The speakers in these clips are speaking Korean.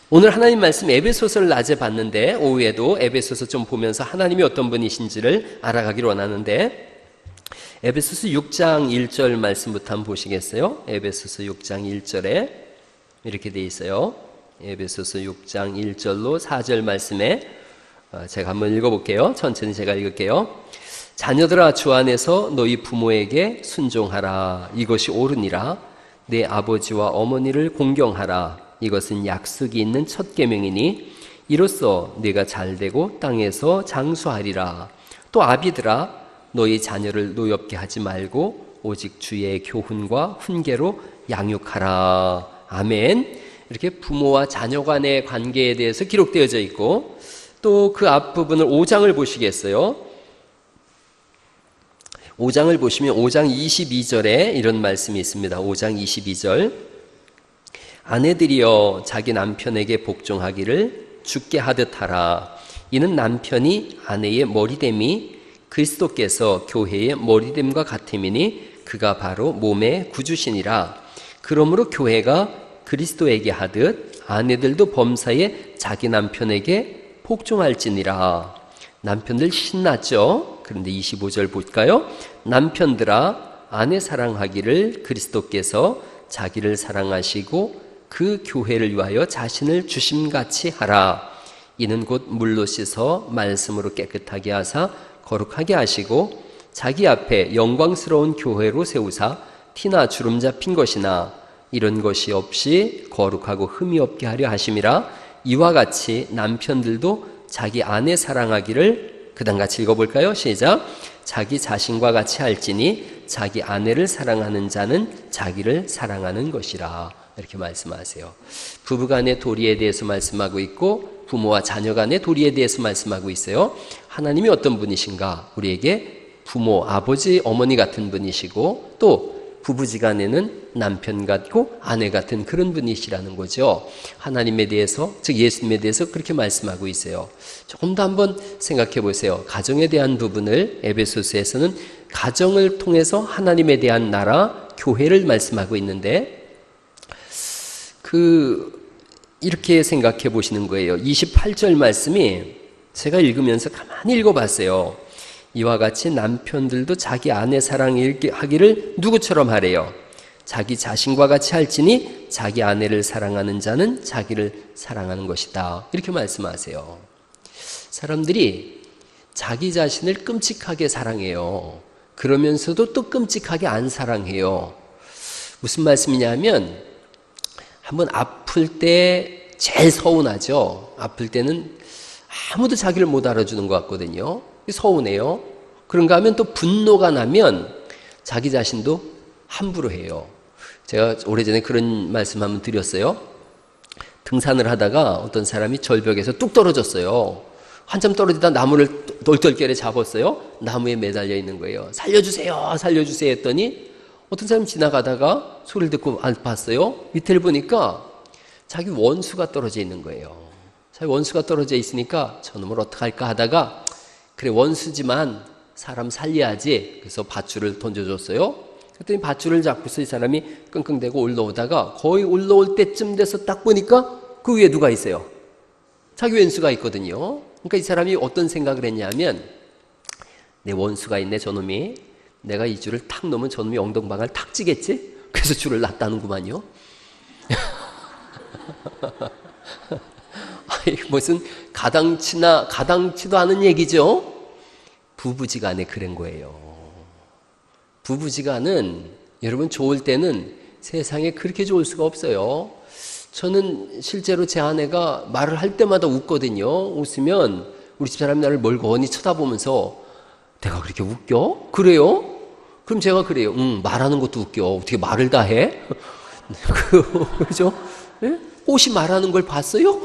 오늘 하나님 말씀 에베소서를 낮에 봤는데 오후에도 에베소서 좀 보면서 하나님이 어떤 분이신지를 알아가기를 원하는데, 에베소서 6장 1절 말씀부터 한번 보시겠어요? 에베소서 6장 1절에 이렇게 돼 있어요. 에베소서 6장 1절로 4절 말씀에 제가 한번 읽어볼게요. 천천히 제가 읽을게요. 자녀들아, 주 안에서 너희 부모에게 순종하라. 이것이 옳으니라. 내 아버지와 어머니를 공경하라. 이것은 약속이 있는 첫 계명이니 이로써 네가 잘되고 땅에서 장수하리라. 또 아비들아, 너희 자녀를 노엽게 하지 말고 오직 주의 교훈과 훈계로 양육하라. 아멘. 이렇게 부모와 자녀 간의 관계에 대해서 기록되어져 있고, 또 그 앞부분을 5장을 보시겠어요? 5장을 보시면 5장 22절에 이런 말씀이 있습니다. 5장 22절. 아내들이여 자기 남편에게 복종하기를 주께 하듯 하라. 이는 남편이 아내의 머리됨이 그리스도께서 교회의 머리됨과 같음이니 그가 바로 몸의 구주시니라. 그러므로 교회가 그리스도에게 하듯 아내들도 범사에 자기 남편에게 복종할지니라. 남편들 신났죠? 그런데 25절 볼까요? 남편들아, 아내 사랑하기를 그리스도께서 자기를 사랑하시고 그 교회를 위하여 자신을 주심같이 하라. 이는 곧 물로 씻어 말씀으로 깨끗하게 하사 거룩하게 하시고 자기 앞에 영광스러운 교회로 세우사 티나 주름 잡힌 것이나 이런 것이 없이 거룩하고 흠이 없게 하려 하심이라. 이와 같이 남편들도 자기 아내 사랑하기를, 그 다음 같이 읽어볼까요? 시작. 자기 자신과 같이 할지니 자기 아내를 사랑하는 자는 자기를 사랑하는 것이라. 이렇게 말씀하세요. 부부간의 도리에 대해서 말씀하고 있고 부모와 자녀 간의 도리에 대해서 말씀하고 있어요. 하나님이 어떤 분이신가? 우리에게 부모, 아버지, 어머니 같은 분이시고, 또 부부지간에는 남편 같고 아내 같은 그런 분이시라는 거죠. 하나님에 대해서, 즉 예수님에 대해서 그렇게 말씀하고 있어요. 조금 더 한번 생각해 보세요. 가정에 대한 부분을 에베소서에서는 가정을 통해서 하나님에 대한 나라, 교회를 말씀하고 있는데, 이렇게 생각해 보시는 거예요. 28절 말씀이 제가 읽으면서 가만히 읽어봤어요. 이와 같이 남편들도 자기 아내 사랑하기를 누구처럼 하래요? 자기 자신과 같이 할지니 자기 아내를 사랑하는 자는 자기를 사랑하는 것이다. 이렇게 말씀하세요. 사람들이 자기 자신을 끔찍하게 사랑해요. 그러면서도 또 끔찍하게 안 사랑해요. 무슨 말씀이냐면, 한번 아플 때 제일 서운하죠. 아플 때는 아무도 자기를 못 알아주는 것 같거든요. 서운해요. 그런가 하면 또 분노가 나면 자기 자신도 함부로 해요. 제가 오래전에 그런 말씀 한번 드렸어요. 등산을 하다가 어떤 사람이 절벽에서 뚝 떨어졌어요. 한참 떨어지다 나무를 널떨결에 잡았어요. 나무에 매달려 있는 거예요. 살려주세요, 살려주세요 했더니 어떤 사람이 지나가다가 소리를 듣고 봤어요. 밑에를 보니까 자기 원수가 떨어져 있는 거예요. 자기 원수가 떨어져 있으니까 저놈을 어떡할까 하다가, 그래 원수지만 사람 살려야지. 그래서 밧줄을 던져줬어요. 그랬더니 밧줄을 잡고서 이 사람이 끙끙대고 올라오다가 거의 올라올 때쯤 돼서 딱 보니까 그 위에 누가 있어요? 자기 원수가 있거든요. 그러니까 이 사람이 어떤 생각을 했냐면, 내 원수가 있네 저놈이. 내가 이 줄을 탁 놓으면 저놈이 엉덩방아를 탁 찌겠지? 그래서 줄을 놨다는구만요. 무슨 가당치도 않은 얘기죠? 부부지간에 그런 거예요. 부부지간은 여러분 좋을 때는 세상에 그렇게 좋을 수가 없어요. 저는 실제로 제 아내가 말을 할 때마다 웃거든요. 웃으면 우리 집사람이 나를 멀거니 쳐다보면서 내가 그렇게 웃겨? 그래요? 그럼 제가 그래요. 말하는 것도 웃겨. 어떻게 말을 다 해? 그죠? 네? 꽃이 말하는 걸 봤어요?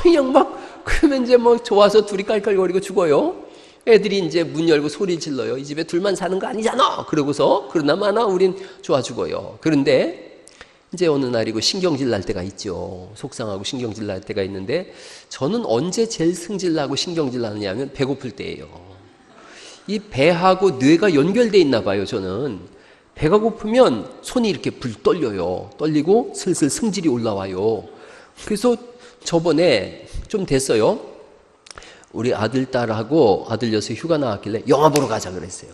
그냥 막, 그러면 이제 뭐 좋아서 둘이 깔깔거리고 죽어요. 애들이 이제 문 열고 소리 질러요. 이 집에 둘만 사는 거 아니잖아. 그러고서, 그러나 마나 우린 좋아 죽어요. 그런데 이제 어느 날이고 신경질 날 때가 있죠. 속상하고 신경질 날 때가 있는데, 저는 언제 제일 승질 나고 신경질 나느냐 하면 배고플 때예요. 이 배하고 뇌가 연결돼 있나 봐요. 저는 배가 고프면 손이 이렇게 불 떨려요. 떨리고 슬슬 승질이 올라와요. 그래서 저번에 좀 됐어요. 우리 아들, 딸하고 아들 녀석 휴가 나왔길래 영화 보러 가자 그랬어요.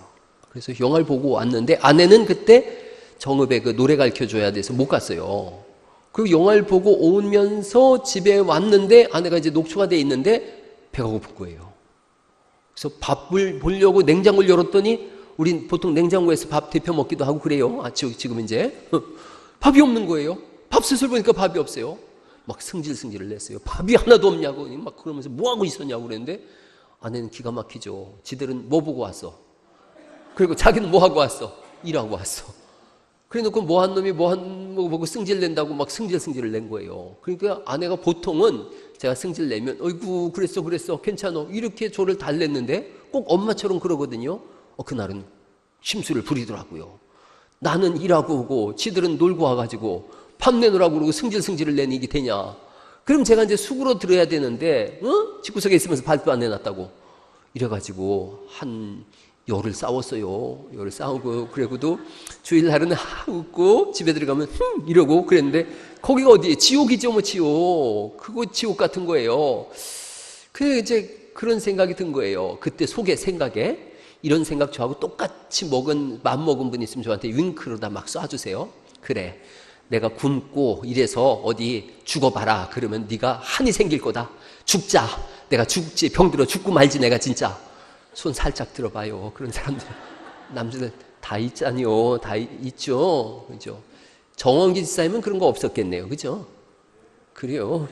그래서 영화를 보고 왔는데 아내는 그때 정읍에 그 노래 가르쳐줘야 돼서 못 갔어요. 그리고 영화를 보고 오면서 집에 왔는데 아내가 이제 녹초가 돼 있는데 배가 고픈 거예요. 그래서 밥을 보려고 냉장고를 열었더니 우린 보통 냉장고에서 밥 데펴 먹기도 하고 그래요. 지금 이제 밥이 없는 거예요. 밥솥을 보니까 밥이 없어요. 막 승질을 냈어요. 밥이 하나도 없냐고 막 그러면서 뭐 하고 있었냐고 그랬는데 아내는 기가 막히죠. 지들은 뭐 보고 왔어? 그리고 자기는 뭐 하고 왔어? 일하고 왔어. 그래 놓고 뭐 한 놈이 뭐 한 거 보고 승질 낸다고 막 승질을 낸 거예요. 그러니까 아내가 보통은 제가 승질 내면 어이구 그랬어 괜찮아 이렇게 저를 달랬는데 꼭 엄마처럼 그러거든요. 그날은 심술을 부리더라고요. 나는 일하고 오고 지들은 놀고 와가지고 밥 내놓으라고 그러고 승질을 내니 이게 되냐. 그럼 제가 이제 숙으로 들어야 되는데 집구석에 있으면서 밥도 안 내놨다고 이래가지고 한 열을 싸웠어요. 열을 싸우고 그래도 주일날은 웃고 집에 들어가면 이러고 그랬는데 거기가 어디에 지옥이죠 뭐 지옥. 그거 지옥 같은 거예요. 그래 이제 그런 생각이 든 거예요. 그때 속에 생각에 이런 생각 저하고 똑같이 맘먹은 분 있으면 저한테 윙크로다 막 쏴주세요. 그래 내가 굶고 이래서 어디 죽어봐라. 그러면 네가 한이 생길 거다. 죽자. 내가 죽지 병들어 죽고 말지 내가 진짜. 손 살짝 들어봐요. 그런 사람들 남자들 다 있잖요. 다 있죠. 그죠? 정원기 집사님은 그런 거 없었겠네요. 그죠? 그래요.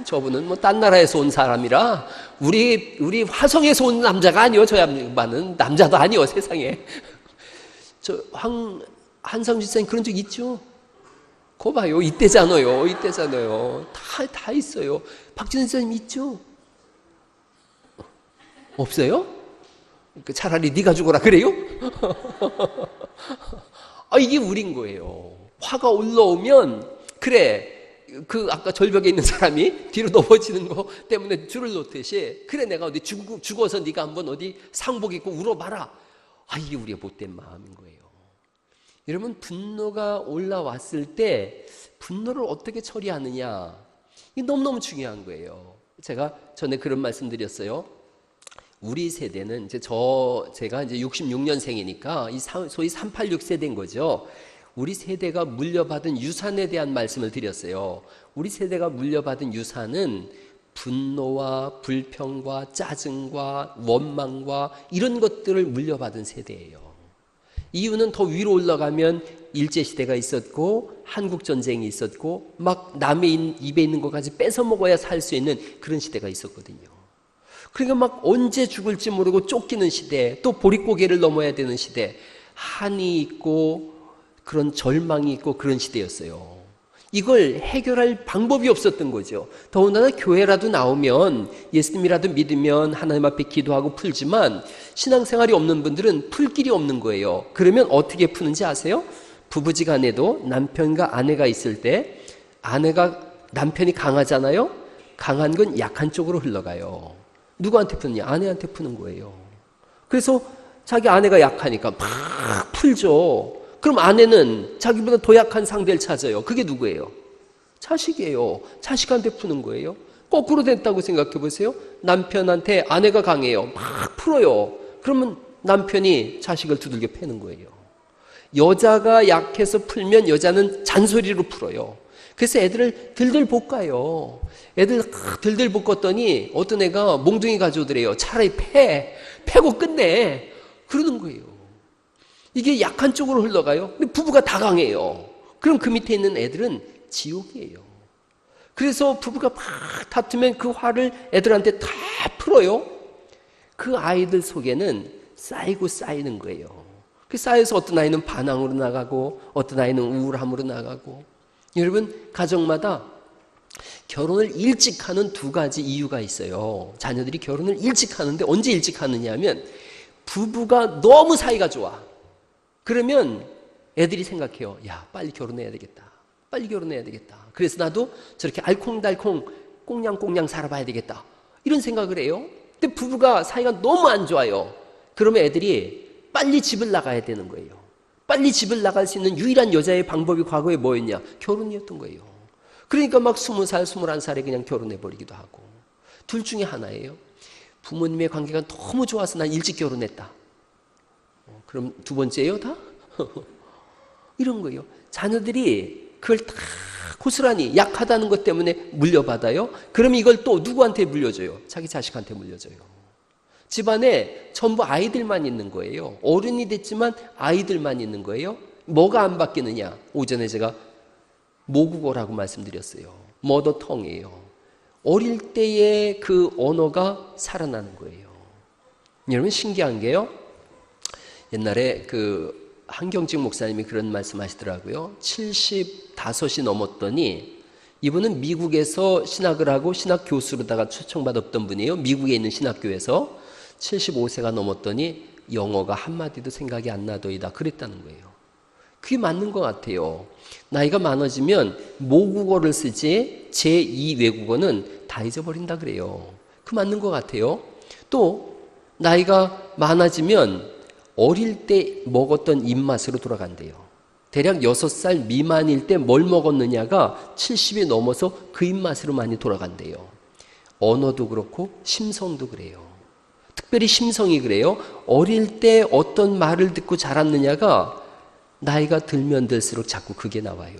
저분은 뭐 딴 나라에서 온 사람이라 우리 화성에서 온 남자가 아니요. 저 양반은 남자도 아니요. 세상에. 한상 집사님 그런 적 있죠? 거 봐요. 이때잖아요. 다 있어요. 박진선 집사님 있죠? 없어요? 차라리 네가 죽어라 그래요? 이게 우린 거예요. 화가 올라오면 그래 아까 절벽에 있는 사람이 뒤로 넘어지는 거 때문에 줄을 놓듯이 그래 내가 어디 죽어서 네가 한번 어디 상복 입고 울어봐라. 이게 우리의 못된 마음인 거예요. 여러분 분노가 올라왔을 때 분노를 어떻게 처리하느냐 이게 너무너무 중요한 거예요. 제가 전에 그런 말씀 드렸어요. 우리 세대는 제가 이제 66년생이니까 소위 386 세대인 거죠. 우리 세대가 물려받은 유산에 대한 말씀을 드렸어요. 우리 세대가 물려받은 유산은 분노와 불평과 짜증과 원망과 이런 것들을 물려받은 세대예요. 이유는 더 위로 올라가면 일제시대가 있었고 한국전쟁이 있었고 막 남의 입에 있는 것까지 뺏어 먹어야 살 수 있는 그런 시대가 있었거든요. 그러니까 막 언제 죽을지 모르고 쫓기는 시대, 또 보릿고개를 넘어야 되는 시대, 한이 있고 그런 절망이 있고 그런 시대였어요. 이걸 해결할 방법이 없었던 거죠. 더군다나 교회라도 나오면 예수님이라도 믿으면 하나님 앞에 기도하고 풀지만 신앙생활이 없는 분들은 풀 길이 없는 거예요. 그러면 어떻게 푸는지 아세요? 부부지간에도 남편과 아내가 있을 때 남편이 강하잖아요. 강한 건 약한 쪽으로 흘러가요. 누구한테 푸느냐? 아내한테 푸는 거예요. 그래서 자기 아내가 약하니까 막 풀죠. 그럼 아내는 자기보다 더 약한 상대를 찾아요. 그게 누구예요? 자식이에요. 자식한테 푸는 거예요. 거꾸로 됐다고 생각해 보세요. 남편한테 아내가 강해요. 막 풀어요. 그러면 남편이 자식을 두들겨 패는 거예요. 여자가 약해서 풀면 여자는 잔소리로 풀어요. 그래서 애들을 들들 볶아요. 애들 들들 볶았더니 어떤 애가 몽둥이 가져오더래요. 차라리 패고 끝내. 그러는 거예요. 이게 약한 쪽으로 흘러가요. 근데 부부가 다 강해요. 그럼 그 밑에 있는 애들은 지옥이에요. 그래서 부부가 막 다투면 그 화를 애들한테 다 풀어요. 그 아이들 속에는 쌓이는 거예요. 그 쌓여서 어떤 아이는 반항으로 나가고 어떤 아이는 우울함으로 나가고. 여러분 가정마다 결혼을 일찍 하는 두 가지 이유가 있어요. 자녀들이 결혼을 일찍 하는데 언제 일찍 하느냐 하면 부부가 너무 사이가 좋아. 그러면 애들이 생각해요. 야, 빨리 결혼해야 되겠다. 빨리 결혼해야 되겠다. 그래서 나도 저렇게 알콩달콩 꽁냥꽁냥 살아봐야 되겠다. 이런 생각을 해요. 근데 부부가 사이가 너무 안 좋아요. 그러면 애들이 빨리 집을 나가야 되는 거예요. 빨리 집을 나갈 수 있는 유일한 여자의 방법이 과거에 뭐였냐? 결혼이었던 거예요. 그러니까 막 20살, 21살에 그냥 결혼해버리기도 하고. 둘 중에 하나예요. 부모님의 관계가 너무 좋아서 난 일찍 결혼했다. 그럼 두 번째예요, 다? 이런 거예요. 자녀들이 그걸 다 고스란히 약하다는 것 때문에 물려받아요. 그럼 이걸 또 누구한테 물려줘요? 자기 자식한테 물려줘요. 집안에 전부 아이들만 있는 거예요. 어른이 됐지만 아이들만 있는 거예요. 뭐가 안 바뀌느냐? 오전에 제가 모국어라고 말씀드렸어요. 머더텅이에요. 어릴 때의 그 언어가 살아나는 거예요. 여러분 신기한 게요. 옛날에 그 한경직 목사님이 그런 말씀 하시더라고요. 75이 넘었더니 이분은 미국에서 신학을 하고 신학 교수로다가 초청받았던 분이에요. 미국에 있는 신학교에서 75세가 넘었더니 영어가 한마디도 생각이 안 나더이다 그랬다는 거예요. 그게 맞는 것 같아요. 나이가 많아지면 모국어를 쓰지 제2 외국어는 다 잊어버린다 그래요. 그 맞는 것 같아요. 또 나이가 많아지면 어릴 때 먹었던 입맛으로 돌아간대요. 대략 6살 미만일 때 뭘 먹었느냐가 70이 넘어서 그 입맛으로 많이 돌아간대요. 언어도 그렇고 심성도 그래요. 특별히 심성이 그래요. 어릴 때 어떤 말을 듣고 자랐느냐가 나이가 들면 들수록 자꾸 그게 나와요.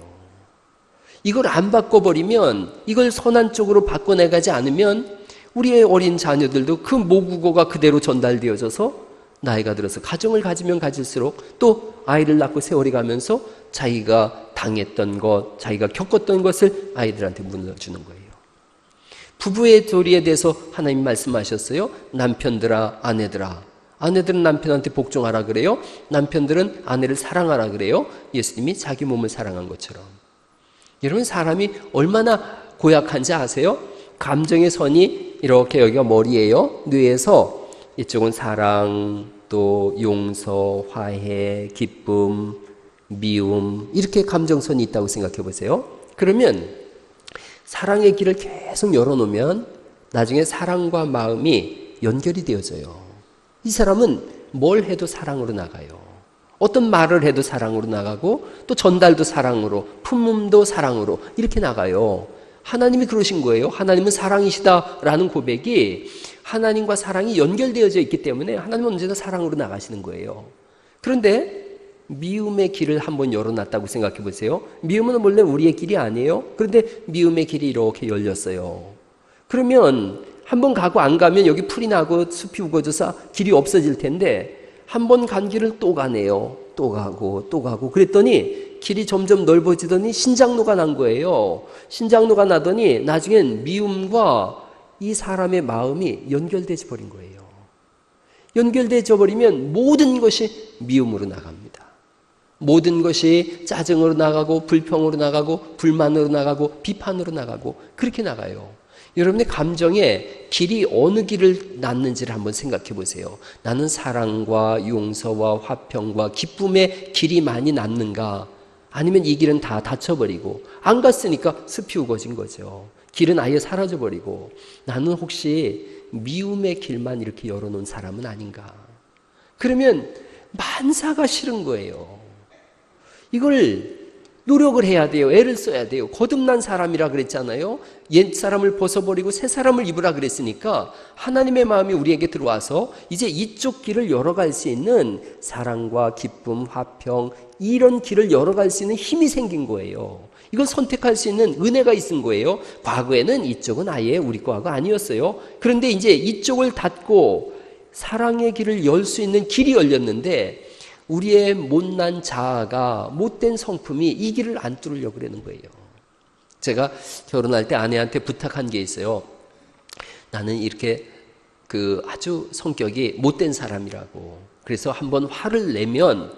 이걸 안 바꿔버리면, 이걸 선한 쪽으로 바꿔내가지 않으면 우리의 어린 자녀들도 그 모국어가 그대로 전달되어져서 나이가 들어서 가정을 가지면 가질수록 또 아이를 낳고 세월이 가면서 자기가 당했던 것, 자기가 겪었던 것을 아이들한테 물려주는 거예요. 부부의 도리에 대해서 하나님 말씀하셨어요. 남편들아, 아내들아. 아내들은 남편한테 복종하라 그래요. 남편들은 아내를 사랑하라 그래요. 예수님이 자기 몸을 사랑한 것처럼. 여러분 사람이 얼마나 고약한지 아세요? 감정의 선이 이렇게 여기가 머리예요. 뇌에서 이쪽은 사랑, 또 용서, 화해, 기쁨, 미움 이렇게 감정선이 있다고 생각해 보세요. 그러면 사랑의 길을 계속 열어놓으면 나중에 사랑과 마음이 연결이 되어져요. 이 사람은 뭘 해도 사랑으로 나가요. 어떤 말을 해도 사랑으로 나가고 또 전달도 사랑으로, 품음도 사랑으로 이렇게 나가요. 하나님이 그러신 거예요. 하나님은 사랑이시다라는 고백이 하나님과 사랑이 연결되어져 있기 때문에 하나님은 언제나 사랑으로 나가시는 거예요. 그런데 미움의 길을 한번 열어놨다고 생각해 보세요. 미움은 원래 우리의 길이 아니에요. 그런데 미움의 길이 이렇게 열렸어요. 그러면 한번 가고 안 가면 여기 풀이 나고 숲이 우거져서 길이 없어질 텐데 한 번 간 길을 또 가네요. 또 가고 또 가고 그랬더니 길이 점점 넓어지더니 신장로가 난 거예요. 신장로가 나더니 나중엔 미움과 이 사람의 마음이 연결되어 버린 거예요. 연결되어 버리면 모든 것이 미움으로 나갑니다. 모든 것이 짜증으로 나가고 불평으로 나가고 불만으로 나가고 비판으로 나가고 그렇게 나가요. 여러분의 감정에 길이 어느 길을 낳는지를 한번 생각해 보세요. 나는 사랑과 용서와 화평과 기쁨의 길이 많이 낳는가? 아니면 이 길은 다 닫혀버리고 안 갔으니까 습이 우거진 거죠. 길은 아예 사라져버리고 나는 혹시 미움의 길만 이렇게 열어놓은 사람은 아닌가? 그러면 만사가 싫은 거예요. 이걸 노력을 해야 돼요. 애를 써야 돼요. 거듭난 사람이라 그랬잖아요. 옛 사람을 벗어버리고 새 사람을 입으라 그랬으니까 하나님의 마음이 우리에게 들어와서 이제 이쪽 길을 열어갈 수 있는 사랑과 기쁨, 화평 이런 길을 열어갈 수 있는 힘이 생긴 거예요. 이걸 선택할 수 있는 은혜가 있은 거예요. 과거에는 이쪽은 아예 우리 거가 아니었어요. 그런데 이제 이쪽을 닫고 사랑의 길을 열 수 있는 길이 열렸는데 우리의 못난 자아가 못된 성품이 이 길을 안 뚫으려고 그러는 거예요. 제가 결혼할 때 아내한테 부탁한 게 있어요. 나는 이렇게 아주 성격이 못된 사람이라고. 그래서 한번 화를 내면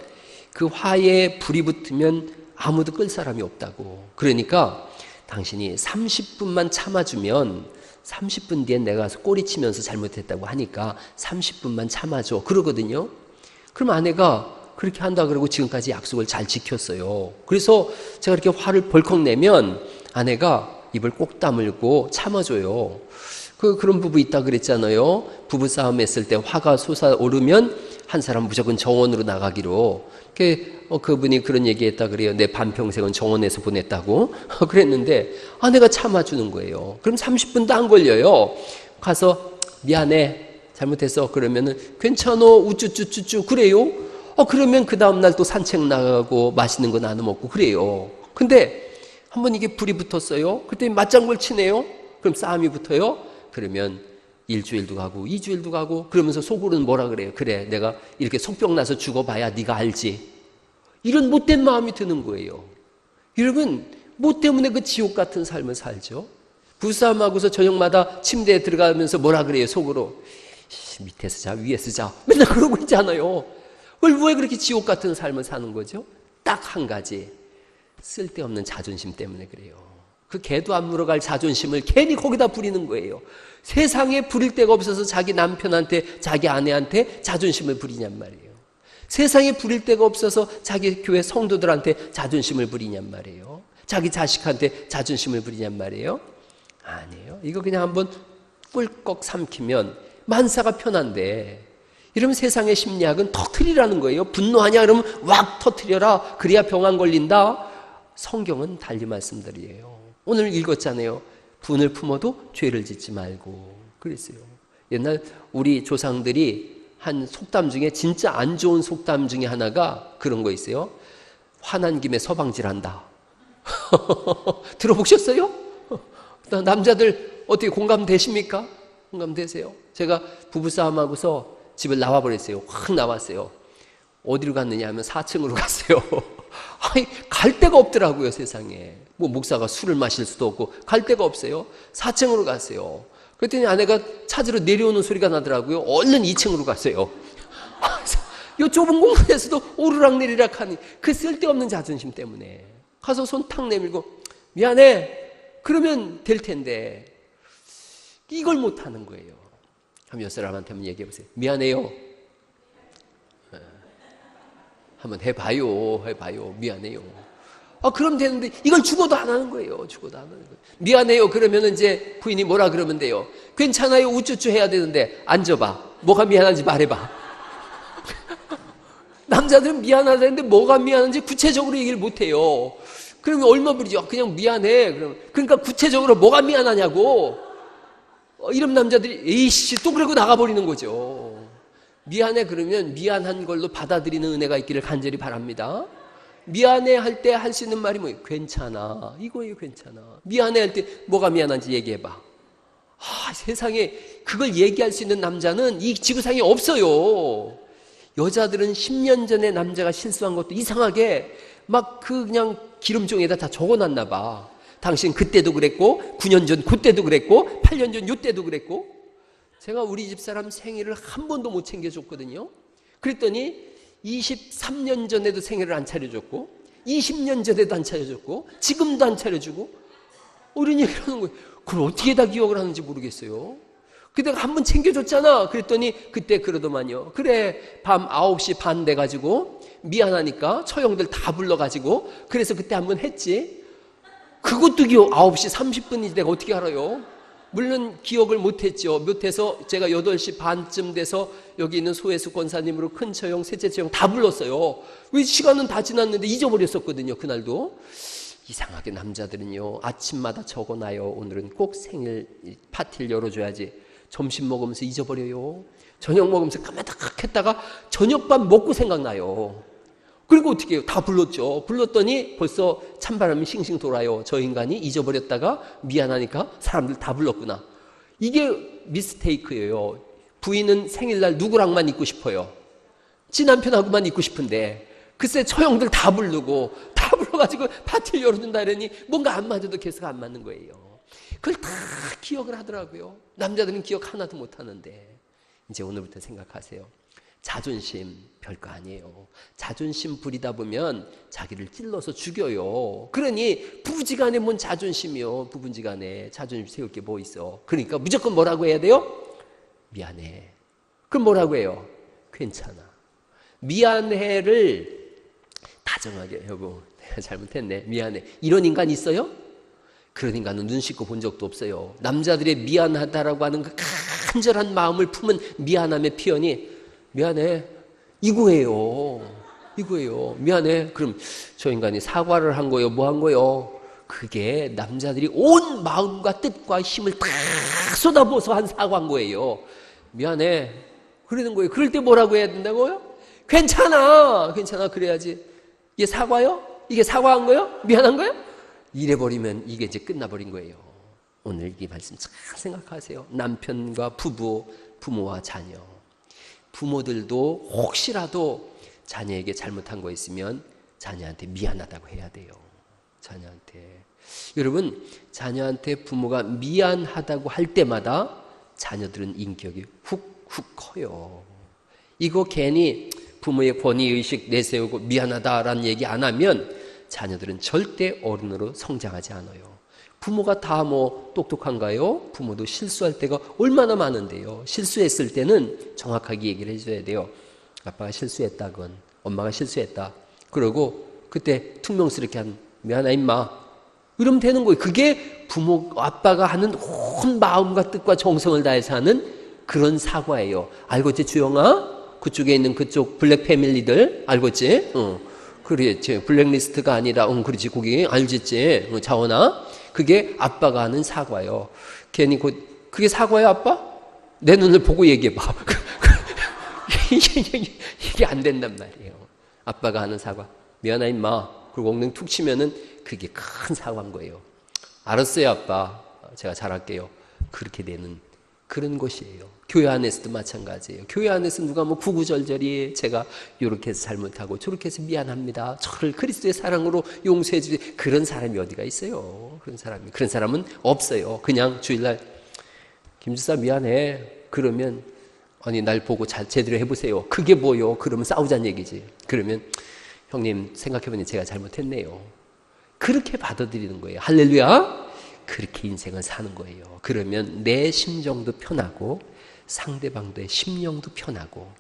그 화에 불이 붙으면 아무도 끌 사람이 없다고. 그러니까 당신이 30분만 참아주면 30분 뒤에 내가 가서 꼬리치면서 잘못했다고 하니까 30분만 참아줘. 그러거든요. 그럼 아내가 그렇게 한다 그러고 지금까지 약속을 잘 지켰어요. 그래서 제가 이렇게 화를 벌컥 내면 아내가 입을 꼭 다물고 참아줘요. 그런 부부 있다 그랬잖아요. 부부 싸움 했을 때 화가 솟아오르면 한 사람 무조건 정원으로 나가기로. 그분이 그런 얘기했다 그래요. 내 반평생은 정원에서 보냈다고. 그랬는데 아내가 참아주는 거예요. 그럼 30분도 안 걸려요. 가서 미안해. 잘못했어. 그러면은 괜찮어. 우쭈쭈쭈쭈. 그래요. 그러면 그 다음날 또 산책 나가고 맛있는 거 나눠 먹고 그래요. 근데 한번 이게 불이 붙었어요. 그때 맞장구를 치네요. 그럼 싸움이 붙어요. 그러면 1주일도 가고 2주일도 가고 그러면서 속으로는 뭐라 그래요? 그래, 내가 이렇게 속병 나서 죽어봐야 네가 알지. 이런 못된 마음이 드는 거예요. 여러분, 뭐 때문에 그 지옥 같은 삶을 살죠? 부부싸움하고서 저녁마다 침대에 들어가면서 뭐라 그래요? 속으로 밑에서 자, 위에서 자. 맨날 그러고 있잖아요. 왜 그렇게 지옥 같은 삶을 사는 거죠? 딱 한 가지, 쓸데없는 자존심 때문에 그래요. 그 개도 안 물어갈 자존심을 괜히 거기다 부리는 거예요. 세상에 부릴 데가 없어서 자기 남편한테, 자기 아내한테 자존심을 부리냔 말이에요. 세상에 부릴 데가 없어서 자기 교회 성도들한테 자존심을 부리냔 말이에요. 자기 자식한테 자존심을 부리냔 말이에요. 아니에요. 이거 그냥 한번 꿀꺽 삼키면 만사가 편한데, 이러면 세상의 심리학은 터뜨리라는 거예요. 분노하냐 그러면 왁 터뜨려라. 그래야 병 안 걸린다. 성경은 달리 말씀드려요. 오늘 읽었잖아요. 분을 품어도 죄를 짓지 말고 그랬어요. 옛날 우리 조상들이 한 속담 중에 진짜 안 좋은 속담 중에 하나가 그런 거 있어요. 화난 김에 서방질한다. 들어보셨어요? 남자들 어떻게 공감되십니까? 공감되세요? 제가 부부싸움하고서 집을 나와버렸어요. 확 나왔어요. 어디로 갔느냐 하면 4층으로 갔어요. 아니, 갈 데가 없더라고요, 세상에. 뭐 목사가 술을 마실 수도 없고 갈 데가 없어요. 4층으로 갔어요. 그랬더니 아내가 찾으러 내려오는 소리가 나더라고요. 얼른 2층으로 갔어요. 이 좁은 공간에서도 오르락내리락 하니 그 쓸데없는 자존심 때문에 가서 손 탁 내밀고 미안해. 그러면 될 텐데 이걸 못하는 거예요. 한번 옆 사람한테 한번 얘기해 보세요. 미안해요. 한번 해봐요. 미안해요. 그럼 되는데 이걸 죽어도 안 하는 거예요. 죽어도 안 하는 거예요. 미안해요. 그러면 이제 부인이 뭐라 그러면 돼요. 괜찮아요. 우쭈쭈 해야 되는데 앉아봐. 뭐가 미안한지 말해봐. 남자들은 미안하다는데 뭐가 미안한지 구체적으로 얘기를 못해요. 그러면 얼마 부리죠. 그냥 미안해. 그러니까 구체적으로 뭐가 미안하냐고. 이런 남자들이 에이씨 또 그러고 나가버리는 거죠. 미안해 그러면 미안한 걸로 받아들이는 은혜가 있기를 간절히 바랍니다. 미안해 할 때 할 수 있는 말이 뭐예요? 괜찮아. 이거예요. 괜찮아. 미안해 할 때 뭐가 미안한지 얘기해봐. 세상에 그걸 얘기할 수 있는 남자는 이 지구상에 없어요. 여자들은 10년 전에 남자가 실수한 것도 이상하게 막 그냥 기름종에다 다 적어놨나 봐. 당신 그때도 그랬고 9년 전 그때도 그랬고 8년 전 요때도 그랬고. 제가 우리 집사람 생일을 한 번도 못 챙겨줬거든요. 그랬더니 23년 전에도 생일을 안 차려줬고 20년 전에도 안 차려줬고 지금도 안 차려주고 이런 얘기를 하는 거예요. 그걸 어떻게 다 기억을 하는지 모르겠어요. 그때 한 번 챙겨줬잖아. 그랬더니 그때 그러더만요. 그래 밤 9시 반 돼가지고 미안하니까 처형들 다 불러가지고 그래서 그때 한 번 했지. 그것도 기억 9시 30분인지 내가 어떻게 알아요? 물론 기억을 못했죠. 못해서 제가 8시 반쯤 돼서 여기 있는 소혜수 권사님으로 큰 처형, 셋째 처형 다 불렀어요. 왜 시간은 다 지났는데 잊어버렸었거든요. 그날도. 이상하게 남자들은요. 아침마다 적어놔요. 오늘은 꼭 생일 파티를 열어줘야지. 점심 먹으면서 잊어버려요. 저녁 먹으면서 까마득 했다가 저녁밥 먹고 생각나요. 그리고 어떻게 해요? 다 불렀죠. 불렀더니 벌써 찬바람이 싱싱 돌아요. 저 인간이 잊어버렸다가 미안하니까 사람들 다 불렀구나. 이게 미스테이크예요. 부인은 생일날 누구랑만 있고 싶어요? 지 남편하고만 있고 싶은데 글쎄 처형들 다 부르고 다 불러가지고 파티를 열어준다 그러니 뭔가 안 맞아도 계속 안 맞는 거예요. 그걸 다 기억을 하더라고요. 남자들은 기억 하나도 못하는데. 이제 오늘부터 생각하세요. 자존심 별거 아니에요. 자존심 부리다 보면 자기를 찔러서 죽여요. 그러니 부부지간에 뭔 자존심이요. 부부지간에 자존심 세울 게 뭐 있어. 그러니까 무조건 뭐라고 해야 돼요? 미안해. 그럼 뭐라고 해요? 괜찮아. 미안해를 다정하게 여보 내가 잘못했네. 미안해. 이런 인간 있어요? 그런 인간은 눈 씻고 본 적도 없어요. 남자들의 미안하다라고 하는 그 간절한 마음을 품은 미안함의 표현이 미안해 이거예요. 미안해. 그럼 저 인간이 사과를 한 거요, 뭐 한 거요? 그게 남자들이 온 마음과 뜻과 힘을 다 쏟아부어서 한 사과한 거예요. 미안해. 그러는 거예요. 그럴 때 뭐라고 해야 된다고요? 괜찮아 그래야지. 이게 사과요? 이게 사과한 거요? 미안한 거요? 이래버리면 이게 이제 끝나버린 거예요. 오늘 이 말씀 잘 생각하세요. 남편과 부모와 자녀. 부모들도 혹시라도 자녀에게 잘못한 거 있으면 자녀한테 미안하다고 해야 돼요. 자녀한테. 여러분, 자녀한테 부모가 미안하다고 할 때마다 자녀들은 인격이 훅훅 커요. 이거 괜히 부모의 권위의식 내세우고 미안하다라는 얘기 안 하면 자녀들은 절대 어른으로 성장하지 않아요. 부모가 다 뭐 똑똑한가요? 부모도 실수할 때가 얼마나 많은데요. 실수했을 때는 정확하게 얘기를 해줘야 돼요. 아빠가 실수했다건 엄마가 실수했다. 그러고 그때 퉁명스럽게 한 미안하 임마 이러면 되는 거예요. 그게 부모 아빠가 하는 온 마음과 뜻과 정성을 다해서 하는 그런 사과예요. 알겠지 주영아? 그쪽에 있는 그쪽 블랙 패밀리들 알겠지? 그렇지. 블랙리스트가 아니라 그렇지. 거기 알겠지? 자원아? 그게 아빠가 하는 사과요. 괜히 그게 사과야 아빠? 내 눈을 보고 얘기해봐. 이게 안 된단 말이에요. 아빠가 하는 사과. 미안하 임마. 그리고 엉덩이 툭 치면은 그게 큰 사과인 거예요. 알았어요 아빠. 제가 잘할게요. 그렇게 되는 그런 것이에요. 교회 안에서도 마찬가지예요. 교회 안에서 누가 뭐 구구절절히 제가 이렇게 해서 잘못하고 저렇게 해서 미안합니다. 저를 그리스도의 사랑으로 용서해 주세요. 그런 사람이 어디가 있어요. 그런 사람은 없어요. 그냥 주일날 김주사 미안해. 그러면 아니 날 보고 제대로 해보세요. 그게 뭐요? 그러면 싸우자는 얘기지. 그러면 형님 생각해보니 제가 잘못했네요. 그렇게 받아들이는 거예요. 할렐루야. 그렇게 인생을 사는 거예요. 그러면 내 심정도 편하고 상대방의 심령도 편하고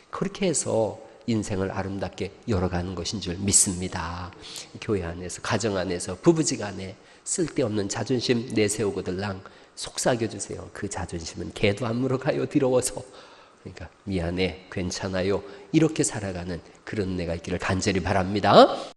그렇게 해서 인생을 아름답게 열어가는 것인 줄 믿습니다. 교회 안에서, 가정 안에서, 부부지간에 쓸데없는 자존심 내세우고들랑 속삭여주세요. 그 자존심은 개도 안 물어가요. 더러워서. 그러니까 미안해, 괜찮아요. 이렇게 살아가는 그런 은혜가 있기를 간절히 바랍니다.